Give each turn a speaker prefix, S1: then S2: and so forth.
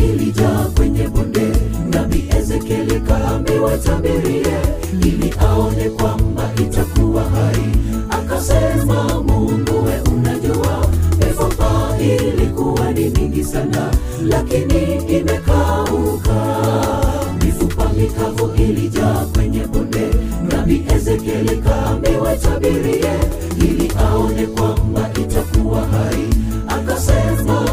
S1: ilijaa kwenye bonde. Nabii Ezekieli kaambiwa tabirie, ili aone kwamba itakuwa hai. Akasema, Mungu we unajua, mifupa ilikuwa ni mingi sana, lakini imekauka. Mifupa mikavu ilijaa kwenye bonde. Nabii Ezekieli kaambiwa tabirie, ili aone kwamba itakuwa hai. Akasema,